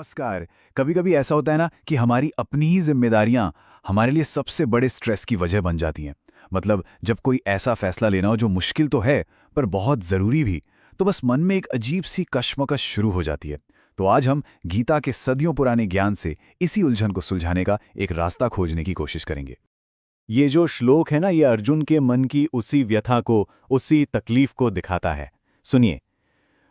नमस्कार। कभी कभी ऐसा होता है ना कि हमारी अपनी ही जिम्मेदारियां हमारे लिए सबसे बड़े स्ट्रेस की वजह बन जाती हैं। मतलब जब कोई ऐसा फैसला लेना हो जो मुश्किल तो है पर बहुत ज़रूरी भी, तो बस मन में एक अजीब सी कश्मकश शुरू हो जाती है। तो आज हम गीता के सदियों पुराने ज्ञान से इसी उलझन को सुलझाने का एक रास्ता खोजने की कोशिश करेंगे। ये जो श्लोक है ना, ये अर्जुन के मन की उसी व्यथा को, उसी तकलीफ को दिखाता है। सुनिए।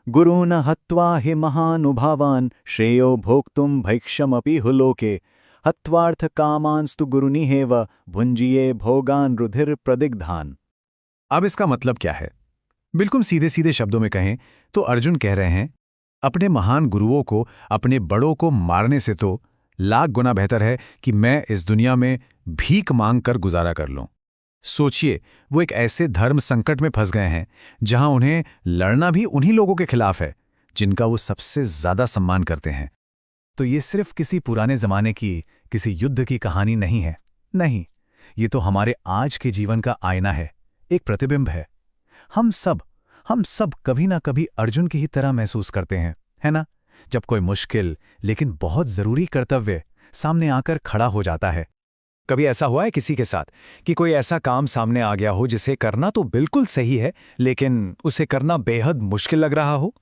गुरून् हत्वा हि महानुभावान् श्रेयो भोक्तुम भैक्षमपि हुलोके हत्वार्थ कामांस्तु गुरुनिहेव भुंजिये भोगान रुधिर प्रदिग्धान। अब इसका मतलब क्या है? बिल्कुल सीधे सीधे शब्दों में कहें तो अर्जुन कह रहे हैं, अपने महान गुरुओं को, अपने बड़ों को मारने से तो लाख गुना बेहतर है कि मैं इस दुनिया में भीख मांग कर गुजारा कर लूं। सोचिए, वो एक ऐसे धर्म संकट में फंस गए हैं जहां उन्हें लड़ना भी उन्हीं लोगों के खिलाफ है जिनका वो सबसे ज्यादा सम्मान करते हैं। तो ये सिर्फ किसी पुराने जमाने की, किसी युद्ध की कहानी नहीं है। नहीं, ये तो हमारे आज के जीवन का आईना है, एक प्रतिबिंब है। हम सब कभी ना कभी अर्जुन की ही तरह महसूस करते हैं, है ना? जब कोई मुश्किल लेकिन बहुत जरूरी कर्तव्य सामने आकर खड़ा हो जाता है। कभी ऐसा हुआ है किसी के साथ कि कोई ऐसा काम सामने आ गया हो जिसे करना तो बिल्कुल सही है, लेकिन उसे करना बेहद मुश्किल लग रहा हो?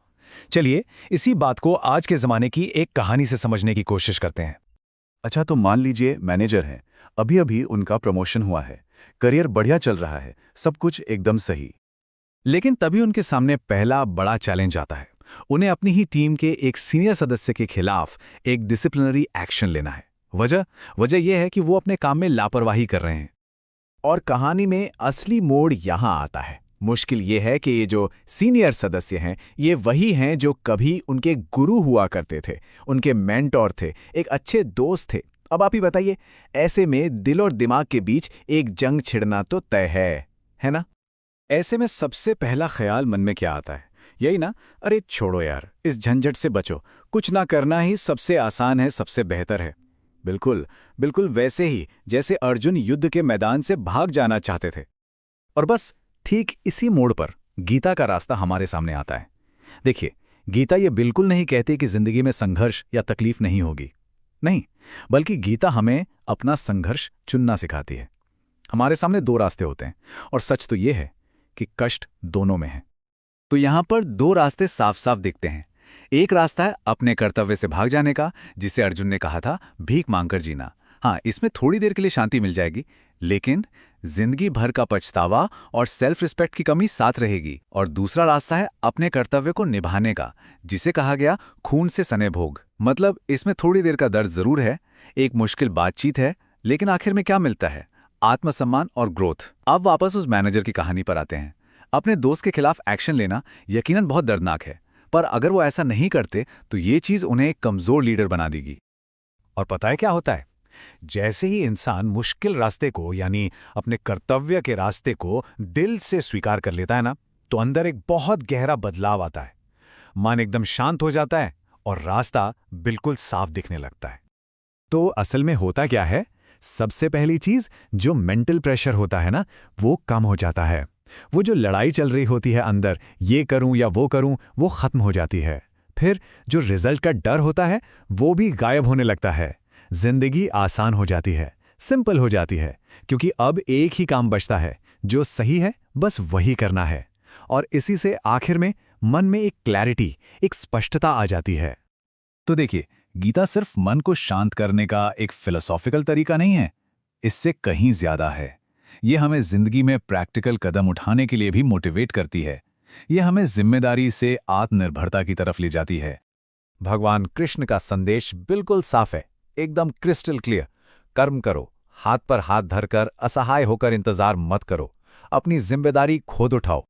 चलिए, इसी बात को आज के ज़माने की एक कहानी से समझने की कोशिश करते हैं। अच्छा, तो मान लीजिए मैनेजर हैं, अभी अभी उनका प्रमोशन हुआ है, करियर बढ़िया चल रहा है, सब कुछ एकदम सही। लेकिन तभी उनके सामने पहला बड़ा चैलेंज आता है। उन्हें अपनी ही टीम के एक सीनियर सदस्य के खिलाफ एक डिसिप्लिनरी एक्शन लेना है। वजह यह है कि वो अपने काम में लापरवाही कर रहे हैं। और कहानी में असली मोड़ यहाँ आता है। मुश्किल ये है कि ये जो सीनियर सदस्य हैं, ये वही हैं जो कभी उनके गुरु हुआ करते थे, उनके मेंटोर थे, एक अच्छे दोस्त थे। अब आप ही बताइए, ऐसे में दिल और दिमाग के बीच एक जंग छिड़ना तो तय है ना? ऐसे में सबसे पहला ख्याल मन में क्या आता है? यही ना, अरे छोड़ो यार, इस झंझट से बचो, कुछ ना करना ही सबसे आसान है, सबसे बेहतर है। बिल्कुल वैसे ही जैसे अर्जुन युद्ध के मैदान से भाग जाना चाहते थे। और बस ठीक इसी मोड़ पर गीता का रास्ता हमारे सामने आता है। देखिए, गीता ये बिल्कुल नहीं कहती कि जिंदगी में संघर्ष या तकलीफ नहीं होगी। नहीं, बल्कि गीता हमें अपना संघर्ष चुनना सिखाती है। हमारे सामने दो रास्ते होते हैं और सच तो ये है कि कष्ट दोनों में है। तो यहां पर दो रास्ते साफ साफ दिखते हैं। एक रास्ता है अपने कर्तव्य से भाग जाने का, जिसे अर्जुन ने कहा था भीख मांगकर जीना। हाँ, इसमें थोड़ी देर के लिए शांति मिल जाएगी, लेकिन जिंदगी भर का पछतावा और सेल्फ रिस्पेक्ट की कमी साथ रहेगी। और दूसरा रास्ता है अपने कर्तव्य को निभाने का, जिसे कहा गया खून से सने भोग। मतलब इसमें थोड़ी देर का दर्द जरूर है, एक मुश्किल बातचीत है, लेकिन आखिर में क्या मिलता है? आत्मसम्मान और ग्रोथ। अब वापस उस मैनेजर की कहानी पर आते हैं। अपने दोस्त के खिलाफ एक्शन लेना यकीनन बहुत दर्दनाक है, पर अगर वो ऐसा नहीं करते तो ये चीज उन्हें एक कमजोर लीडर बना देगी। और पता है क्या होता है? जैसे ही इंसान मुश्किल रास्ते को, यानी अपने कर्तव्य के रास्ते को दिल से स्वीकार कर लेता है ना, तो अंदर एक बहुत गहरा बदलाव आता है। मन एकदम शांत हो जाता है और रास्ता बिल्कुल साफ दिखने लगता है। तो असल में होता क्या है? सबसे पहली चीज, जो मेंटल प्रेशर होता है ना, वो कम हो जाता है। वो जो लड़ाई चल रही होती है अंदर, ये करूं या वो करूं, वो खत्म हो जाती है। फिर जो रिजल्ट का डर होता है, वो भी गायब होने लगता है। जिंदगी आसान हो जाती है, सिंपल हो जाती है, क्योंकि अब एक ही काम बचता है, जो सही है बस वही करना है। और इसी से आखिर में मन में एक क्लैरिटी, एक स्पष्टता आ जाती है। तो देखिए, गीता सिर्फ मन को शांत करने का एक फिलोसॉफिकल तरीका नहीं है, इससे कहीं ज्यादा है। ये हमें जिंदगी में प्रैक्टिकल कदम उठाने के लिए भी मोटिवेट करती है। ये हमें जिम्मेदारी से आत्मनिर्भरता की तरफ ले जाती है। भगवान कृष्ण का संदेश बिल्कुल साफ है, एकदम क्रिस्टल क्लियर। कर्म करो, हाथ पर हाथ धरकर असहाय होकर इंतजार मत करो, अपनी जिम्मेदारी खुद उठाओ।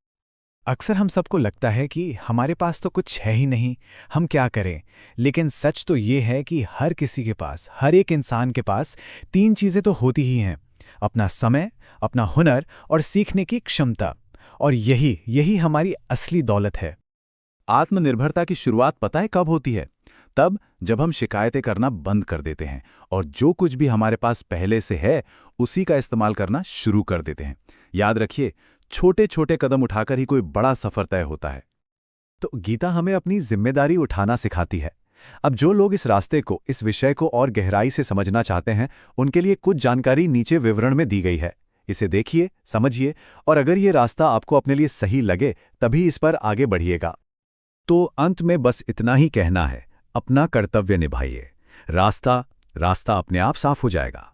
अक्सर हम सबको लगता है कि हमारे पास तो कुछ है ही नहीं, हम क्या करें? लेकिन सच तो ये है कि हर किसी के पास, हर एक इंसान के पास तीन चीजें तो होती ही हैं: अपना समय, अपना हुनर और सीखने की क्षमता। और यही हमारी असली दौलत है। आत्मनिर्भरता की शुरुआत पता है कब होती है? तब जब हम शिकायतें करना बंद कर देते हैं और जो कुछ भी हमारे पास पहले से है उसी का इस्तेमाल करना शुरू कर देते हैं। याद रखिए, छोटे छोटे कदम उठाकर ही कोई बड़ा सफर तय होता है। तो गीता हमें अपनी जिम्मेदारी उठाना सिखाती है। अब जो लोग इस रास्ते को, इस विषय को और गहराई से समझना चाहते हैं, उनके लिए कुछ जानकारी नीचे विवरण में दी गई है। इसे देखिए, समझिए, और अगर ये रास्ता आपको अपने लिए सही लगे तभी इस पर आगे बढ़िएगा। तो अंत में बस इतना ही कहना है, अपना कर्तव्य निभाइए। रास्ता अपने आप साफ हो जाएगा।